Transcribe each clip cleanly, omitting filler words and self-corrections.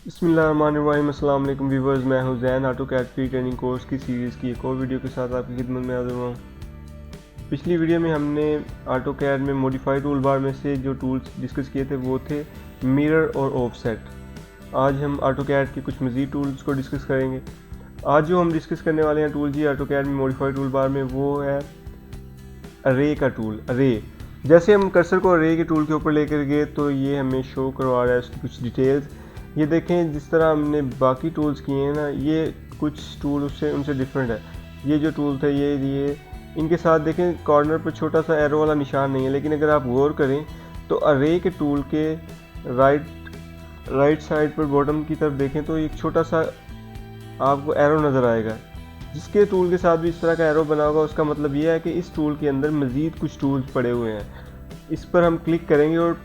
बिस्मिल्लाहिर्रहमानिर्रहीम। अस्सलाम वालेकुम व्यूवर्स, मैं हूं Jain AutoCAD free training course की सीरीज़ की एक और वीडियो के साथ आपकी खिदमत में हाजिर हुआ हूं। पिछली वीडियो में हमने ऑटोकैड में मॉडिफाई टूल बार में से जो टूल्स डिस्कस किए थे वो थे मिरर और ऑफसेट। आज हम ऑटोकैड के कुछ मज़ीद टूल्स को डिस्कस करेंगे। आज जो हम डिस्कस करने वाले हैं टूल जी ऑटोकैड में मॉडिफाई टूल बार में, वो है अरे का टूल। अरे जैसे हम कर्सर को अरे के टूल के ऊपर लेकर गए तो ये हमें शो करवा रहा है उसकी कुछ डिटेल्स। ये देखें, जिस तरह हमने बाकी टूल्स किए हैं ना, ये कुछ टूल उससे उनसे डिफरेंट है। ये जो टूल थे ये इनके साथ देखें कॉर्नर पर छोटा सा एरो वाला निशान नहीं है, लेकिन अगर आप गौर करें तो अरे के टूल के राइट साइड पर बॉटम की तरफ देखें तो एक छोटा सा आपको एरो नज़र आएगा। जिसके टूल के साथ भी इस तरह का एरो बना होगा उसका मतलब ये है कि इस टूल के अंदर मज़ीद कुछ टूल्स पड़े हुए हैं। इस पर हम क्लिक करेंगे और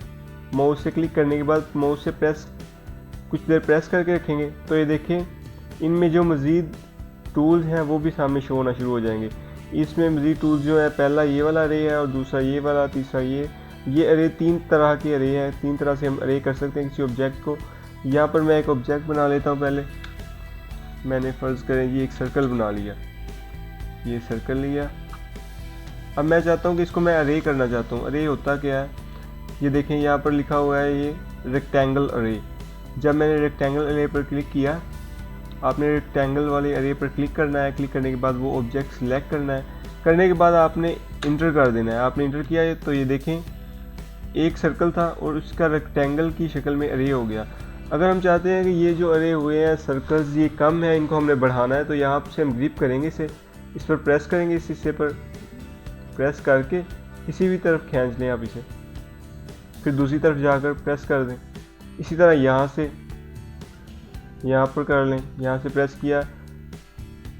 माउस से क्लिक करने के बाद माउस से कुछ देर प्रेस करके रखेंगे तो ये देखें इनमें जो मज़ीद टूल्स हैं वो भी सामने शो होना शुरू हो जाएंगे। इसमें मज़ीद टूल्स जो है, पहला ये वाला अरे है और दूसरा ये वाला, तीसरा ये अरे। 3 तरह के अरे है, 3 तरह से हम अरे कर सकते हैं किसी ऑब्जेक्ट को। यहाँ पर मैं एक ऑब्जेक्ट बना लेता हूँ। पहले मैंने फ़र्ज़ करें ये एक सर्कल बना लिया, ये सर्कल लिया। अब मैं चाहता हूँ कि इसको मैं अरे करना चाहता हूँ। अरे होता क्या है, ये देखें यहाँ पर लिखा हुआ है ये रेक्टेंगल अरे। जब मैंने रेक्टेंगल अरे पर क्लिक किया, आपने रेक्टेंगल वाले अरे पर क्लिक करना है। क्लिक करने के बाद वो ऑब्जेक्ट सिलेक्ट करना है। करने के बाद आपने इंटर कर देना है। आपने इंटर किया तो ये देखें एक सर्कल था और उसका रेक्टेंगल की शक्ल में अरे हो गया। अगर हम चाहते हैं कि ये जो अरे हुए हैं सर्कल्स ये कम है, इनको हमने बढ़ाना है, तो यहाँ से हम ग्रिप करेंगे इसे, इस पर प्रेस करेंगे, इस हिस्से पर प्रेस करके किसी भी तरफ खींच लें आप इसे, फिर दूसरी तरफ जाकर प्रेस कर दें। इसी तरह यहाँ से यहाँ पर कर लें, यहाँ से प्रेस किया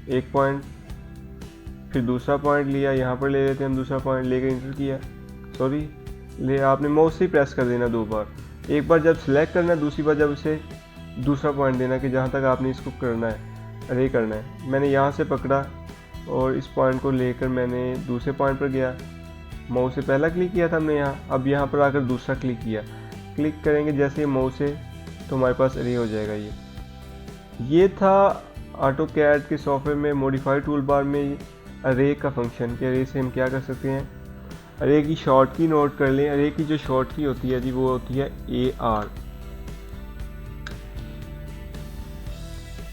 एक पॉइंट, फिर दूसरा पॉइंट लिया, यहाँ पर ले लेते हैं हम दूसरा पॉइंट, लेकर इंटर किया। आपने माउस से ही प्रेस कर देना 2 बार। एक बार जब सिलेक्ट करना है, दूसरी बार जब इसे दूसरा पॉइंट देना कि जहाँ तक आपने इसको करना है, अरे करना है। मैंने यहाँ से पकड़ा और इस पॉइंट को लेकर मैंने दूसरे पॉइंट पर गया। माउस से पहला क्लिक किया था हमने यहाँ, अब यहाँ पर आकर दूसरा क्लिक किया। क्लिक करेंगे जैसे माउस से तो हमारे पास अरे हो जाएगा। ये था ऑटोकैड के सॉफ्टवेयर में मॉडिफाई टूल बार में अरे का फंक्शन कि अरे से हम क्या कर सकते हैं। अरे की शॉर्ट की नोट कर लें। अरे की जो शॉर्ट की होती है जी वो होती है AR।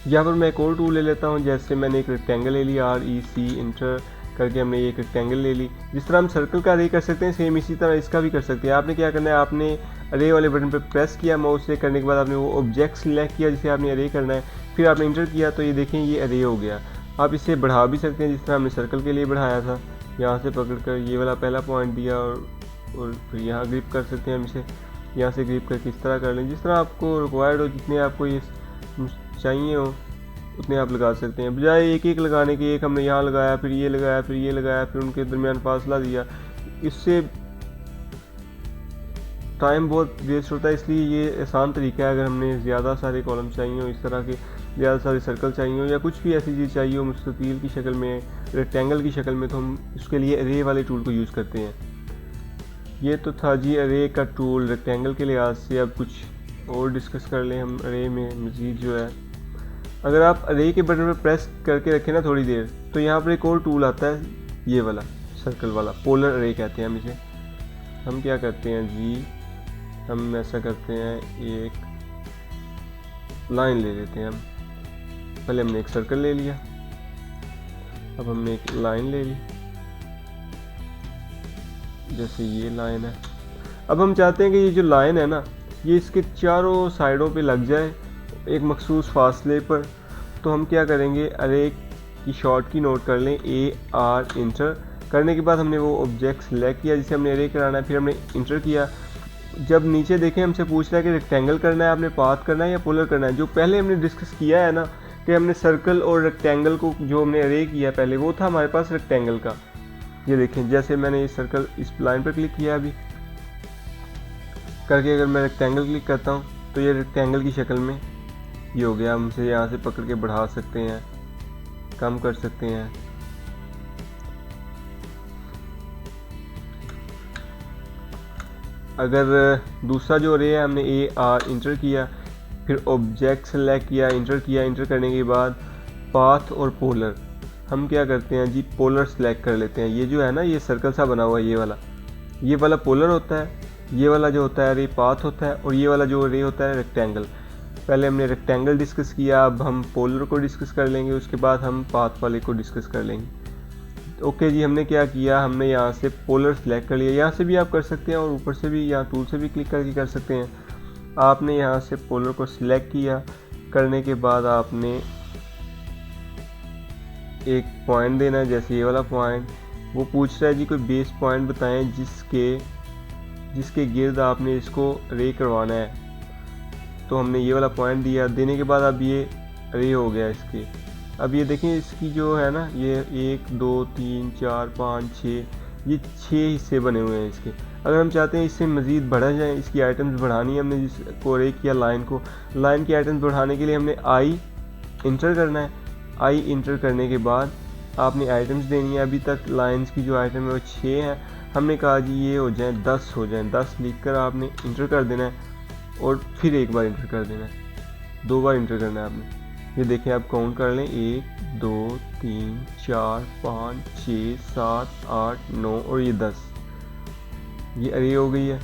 यहाँ पर मैं एक और टूल ले लेता हूँ। जैसे मैंने एक रेक्टेंगल ले लिया, REC इंटर करके हमने एक रेक्टेंगल ले ली। जिस तरह हम सर्कल का अरे कर सकते हैं सेम इसी तरह इसका भी कर सकते हैं। आपने क्या करना है, आपने अरे वाले बटन पर प्रेस किया माउस से, करने के बाद आपने वो ऑब्जेक्ट सिलेक्ट किया जिसे आपने अरे करना है, फिर आपने इंटर किया तो ये देखें ये अरे हो गया। आप इसे बढ़ा भी सकते हैं जिस तरह हमने सर्कल के लिए बढ़ाया था। यहाँ से पकड़कर ये वाला पहला पॉइंट दिया और फिर यहाँ ग्रिप कर सकते हैं हम इसे। यहाँ से ग्रिप करके इस तरह कर लें, जिस तरह आपको रिक्वायर्ड हो, जितने आपको ये चाहिए हो उतने आप लगा सकते हैं। बजाय एक एक लगाने के, एक हमने यहाँ लगाया, फिर ये लगाया, फिर ये लगाया, फिर उनके दरमियान फासला दिया, इससे टाइम बहुत वेस्ट होता है। इसलिए ये आसान तरीका है। अगर हमने ज़्यादा सारे कॉलम चाहिए हो, इस तरह के ज़्यादा सारे सर्कल चाहिए हो, या कुछ भी ऐसी चीज़ चाहिए हो मुस्ततील की शक्ल में, रेक्टेंगल की शक्ल में, तो हम उसके लिए अरे वाले टूल को यूज़ करते हैं। ये तो था जी अरे का टूल रेक्टेंगल के लिहाज से। अब कुछ और डिस्कस कर लें हम अरे में मज़ीद जो है। अगर आप अरे के बटन पर प्रेस करके रखें ना थोड़ी देर, तो यहाँ पर एक और टूल आता है, ये वाला सर्कल वाला, पोलर अरे कहते हैं हम इसे। हम क्या करते हैं जी, हम ऐसा करते हैं, एक लाइन ले लेते हैं हम। पहले हमने एक सर्कल ले लिया, अब हमने एक लाइन ले ली, जैसे ये लाइन है। अब हम चाहते हैं कि ये जो लाइन है ना, ये इसके चारों साइडों पे लग जाए एक मखसूस फासले पर। तो हम क्या करेंगे, अरे की शॉर्ट की नोट कर लें, AR इंटर करने के बाद हमने वो ऑब्जेक्ट सिलेक्ट किया जिसे हमने अरे कराना है, फिर हमने इंटर किया। जब नीचे देखें हमसे पूछ रहा है कि रेक्टेंगल करना है, आपने पाथ करना है या पोलर करना है। जो पहले हमने डिस्कस किया है ना कि हमने सर्कल और रेक्टेंगल को जो हमने अरे किया पहले, वो था हमारे पास रेक्टेंगल का। ये देखें, जैसे मैंने ये सर्कल इस लाइन पर क्लिक किया अभी करके, अगर मैं रेक्टेंगल क्लिक करता हूँ तो ये रेक्टेंगल की शक्ल में ये हो गया। हम इसे यहाँ से पकड़ के बढ़ा सकते हैं, कम कर सकते हैं। अगर दूसरा जो अरे है हमने AR इंटर किया, फिर ऑब्जेक्ट सेलेक्ट किया, इंटर करने के बाद पाथ और पोलर, हम क्या करते हैं जी पोलर सेलेक्ट कर लेते हैं। ये जो है ना ये सर्कल सा बना हुआ है, ये वाला पोलर होता है, ये वाला जो होता है रे पाथ होता है, और ये वाला जो रे होता है रेक्टेंगल। पहले हमने रेक्टेंगल डिस्कस किया, अब हम पोलर को डिस्कस कर लेंगे, उसके बाद हम पाथ वाले को डिस्कस कर लेंगे। ओके जी, हमने क्या किया, हमने यहाँ से पोलर सेलेक्ट कर लिया। यहाँ से भी आप कर सकते हैं और ऊपर से भी, यहाँ टूल से भी क्लिक करके कर सकते हैं। आपने यहाँ से पोलर को सिलेक्ट किया, करने के बाद आपने एक पॉइंट देना है, जैसे ये वाला पॉइंट। वो पूछ रहा है जी कोई बेस पॉइंट बताएं जिसके गिर्द आपने इसको रे करवाना है, तो हमने ये वाला पॉइंट दिया। देने के बाद अब ये रे हो गया इसके। अब ये देखें इसकी जो है ना, ये 1 2 3 4 5 6, ये 6 हिस्से बने हुए हैं इसके। अगर हम चाहते हैं इससे मज़ीद बढ़ा जाए, इसकी आइटम्स बढ़ानी है, हमने जिसको रे किया लाइन की आइटम्स बढ़ाने के लिए हमने आई इंटर करना है। आई इंटर करने के बाद आपने आइटम्स देनी है। अभी तक लाइंस की जो आइटम है वो 6 हैं, हमने कहा जी ये हो जाए 10 हो जाए। 10 लिख कर आपने इंटर कर देना है और फिर एक बार इंटर कर देना है, 2 बार इंटर करना है आपने। ये देखें आप काउंट कर लें, 1 2 3 4 5 6 7 8 9 और ये 10, ये अरे हो गई है।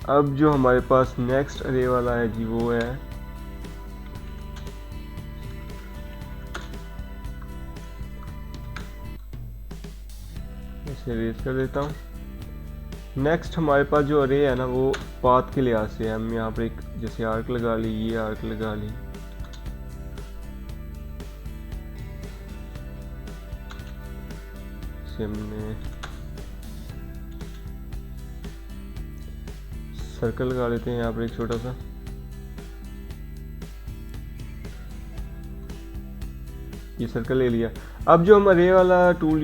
अब जो हमारे पास नेक्स्ट अरे वाला है जी वो है इसे रेज कर देता हूँ। नेक्स्ट हमारे पास जो अरे है ना वो पाथ के लिहाज से हम यहाँ पर एक जैसे आर्क लगा ली, ये आर्क लगा ली, हमने सर्कल लगा लेते हैं यहाँ पर एक छोटा सा। ये सर्कल ले लिया। अब जो हम अरे वाला टूल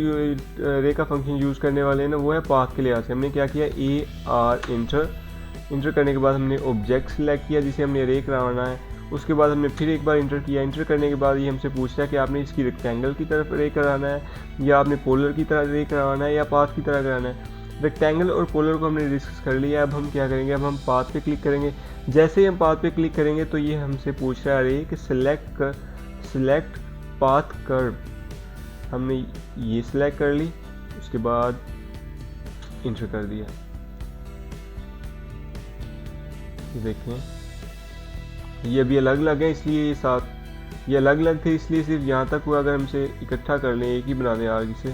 अरे का फंक्शन यूज़ करने वाले हैं ना वो है पाथ के लिहाज से। हमने क्या किया, ए आर इंटर करने के बाद हमने ऑब्जेक्ट सेलेक्ट किया जिसे हमने अरे कराना है। उसके बाद हमने फिर एक बार इंटर किया। इंटर करने के बाद ये हमसे पूछता है कि आपने इसकी रेक्टेंगल की तरफ अरे कराना है या आपने पोलर की तरह अरे कराना है या पाथ की तरह कराना है। रेक्टेंगल और पोलर को हमने डिस्कस कर लिया। अब हम क्या करेंगे, अब हम पाथ पे क्लिक करेंगे। जैसे ही हम पाथ पे क्लिक करेंगे तो ये हमसे पूछ रहा है अरे कि सिलेक्ट पाथ कर्व। हमने ये सिलेक्ट कर ली, उसके बाद इंटर कर दिया। देखें ये अभी अलग अलग है, इसलिए ये साथ ये अलग अलग थे इसलिए सिर्फ यहाँ तक हुआ। अगर हमसे इकट्ठा कर लें, एक ही बना दें आर्क से,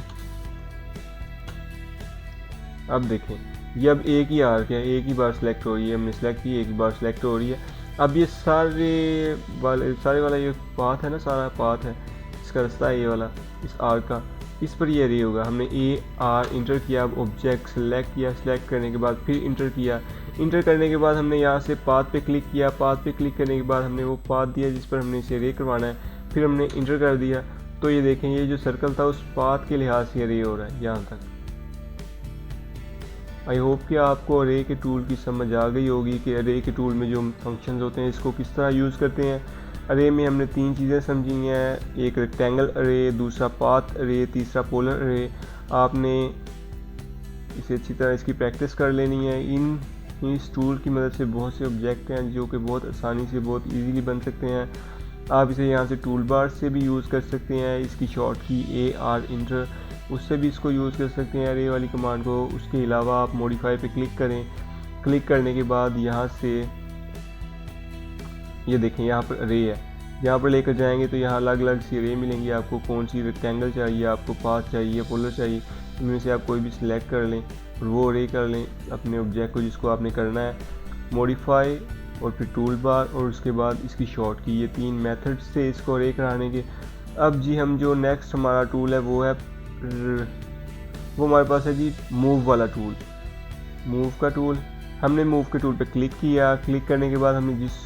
अब देखें ये अब एक ही आर्क है, एक ही बार सेलेक्ट हो रही है। हमने सेलेक्ट की, एक ही बार सेलेक्ट हो रही है। अब ये सारे वाला ये पाथ है ना, सारा पाथ है, इसका रास्ता है ये वाला इस आर्क का, इस पर ये अरे होगा। हमने ए आर इंटर किया, अब ऑब्जेक्ट सेलेक्ट किया, सेलेक्ट करने के बाद फिर इंटर किया। इंटर करने के बाद हमने यहाँ से पाथ पे क्लिक किया। पाथ पे क्लिक करने के बाद हमने वो पाथ दिया जिस पर हमने इसे अरे करवाना है, फिर हमने इंटर कर दिया। तो ये देखें ये जो सर्कल था उस पाथ के लिहाज से अरे हो रहा है यहाँ तक। आई होप कि आपको अरे के टूल की समझ आ गई होगी कि अरे के टूल में जो फंक्शंस होते हैं इसको किस तरह यूज़ करते हैं। अरे में हमने 3 चीज़ें समझी हैं, एक रेक्टेंगल अरे, दूसरा पाथ अरे, तीसरा पोलर अरे। आपने इसे अच्छी तरह इसकी प्रैक्टिस कर लेनी है। इस टूल की मदद से बहुत से ऑब्जेक्ट हैं जो कि बहुत आसानी से बहुत इजीली बन सकते हैं। आप इसे यहाँ से टूल बार से भी यूज़ कर सकते हैं। इसकी शॉर्ट की ए आर इंटर, उससे भी इसको यूज़ कर सकते हैं अरे वाली कमांड को। उसके अलावा आप मॉडिफाई पे क्लिक करें। क्लिक करने के बाद यहाँ से ये देखें यहाँ पर अरे है, यहाँ पर लेकर जाएंगे तो यहाँ अलग अलग सी अरे मिलेंगी आपको। कौन सी रेक्टेंगल चाहिए आपको, पाथ चाहिए, पोलर चाहिए, इनमें से आप कोई भी सिलेक्ट कर लें और वो अरे कर लें अपने ऑब्जेक्ट को जिसको आपने करना है। मॉडिफाई और फिर टूल बार और उसके बाद इसकी शॉर्ट की, ये 3 मेथड से इसको अरे कराने के। अब जी हम जो नेक्स्ट हमारा टूल है वो हमारे पास है जी मूव वाला टूल। मूव का टूल, हमने मूव के टूल पे क्लिक किया। क्लिक करने के बाद हमें जिस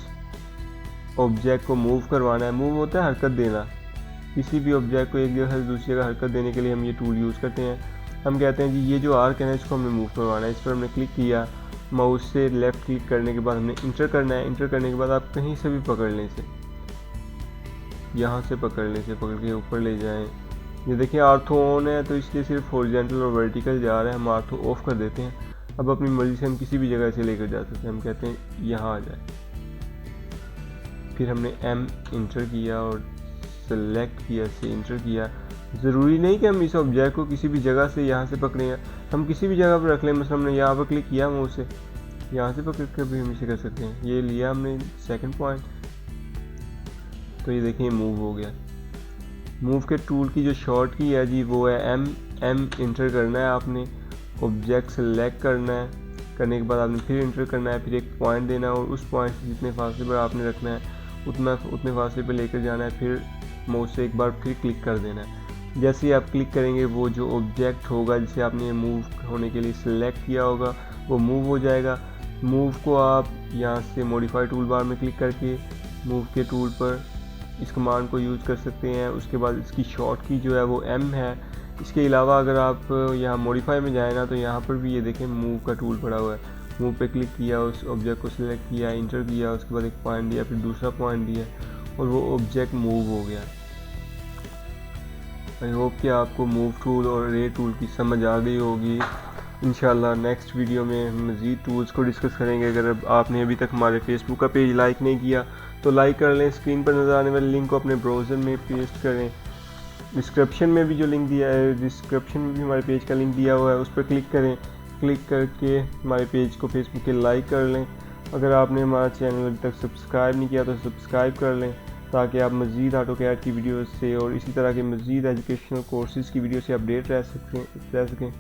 ऑब्जेक्ट को मूव करवाना है, मूव होता है हरकत देना, किसी भी ऑब्जेक्ट को एक जगह से दूसरी जगह हरकत देने के लिए हम ये टूल यूज़ करते हैं। हम कहते हैं जी ये जो आर्क है ना इसको हमें मूव करवाना है। इस पर हमने क्लिक किया, माउस से लेफ़्ट क्लिक करने के बाद हमने इंटर करना है। इंटर करने के बाद आप कहीं से भी पकड़ लें इसे, यहाँ से पकड़ लें इसे, पकड़ के ऊपर ले जाएं। ये देखिए आर्थो ऑन है तो इसलिए सिर्फ हॉरिजॉन्टल और वर्टिकल जा रहा है, हम आर्थो ऑफ कर देते हैं। अब अपनी मर्जी से हम किसी भी जगह से लेकर जा सकते हैं। हम कहते हैं यहाँ आ जाए, फिर हमने M इंटर किया और सेलेक्ट किया, से इंटर किया। ज़रूरी नहीं कि हम इस ऑब्जेक्ट को किसी भी जगह से यहाँ से पकड़े हैं, हम किसी भी जगह पर रख लें। मतलब हमने यहाँ पर क्लिक किया मुँह से, यहाँ से पकड़ कर भी हम इसे कर सकते हैं। ये लिया हमने सेकंड पॉइंट, तो ये देखिए मूव हो गया। मूव के टूल की जो शॉर्ट की है जी वो है M इंटर करना है आपने, ऑब्जेक्ट सेलेक्ट करना है, करने के बाद आपने फिर इंटर करना है, फिर एक पॉइंट देना है और उस पॉइंट से जितने फासले पर आपने रखना है उतने फासले पर लेकर जाना है, फिर माउस से एक बार फिर क्लिक कर देना है। जैसे ही आप क्लिक करेंगे वो जो ऑब्जेक्ट होगा जिसे आपने मूव होने के लिए सिलेक्ट किया होगा वो मूव हो जाएगा। मूव को आप यहाँ से मॉडिफाई टूल बार में क्लिक करके मूव के टूल पर इस कमांड को यूज़ कर सकते हैं। उसके बाद इसकी शॉर्ट की जो है वो M है। इसके अलावा अगर आप यहाँ मॉडिफाई में जाए ना तो यहाँ पर भी ये देखें मूव का टूल पड़ा हुआ है। मूव पे क्लिक किया, उस ऑब्जेक्ट को सिलेक्ट किया, इंटर किया, उसके बाद एक पॉइंट दिया, फिर दूसरा पॉइंट दिया और वो ऑब्जेक्ट मूव हो गया। आई होप कि आपको मूव टूल और रे टूल की समझ आ गई होगी। इंशाल्लाह नेक्स्ट वीडियो में हम मज़ीद टूल्स को डिस्कस करेंगे। अगर आपने अभी तक हमारे फेसबुक का पेज लाइक नहीं किया तो लाइक कर लें, स्क्रीन पर नज़र आने वाले लिंक को अपने ब्राउज़र में पेस्ट करें। डिस्क्रिप्शन में भी जो लिंक दिया है, डिस्क्रिप्शन में भी हमारे पेज का लिंक दिया हुआ है, उस पर क्लिक करें। क्लिक करके हमारे पेज को फेसबुक के लाइक कर लें। अगर आपने हमारा चैनल अभी तक सब्सक्राइब नहीं किया तो सब्सक्राइब कर लें ताकि आप मज़ीद AutoCAD की वीडियो से और इसी तरह के मज़ीद एजुकेशनल कोर्सेज़ की वीडियो से अपडेट रह सकें।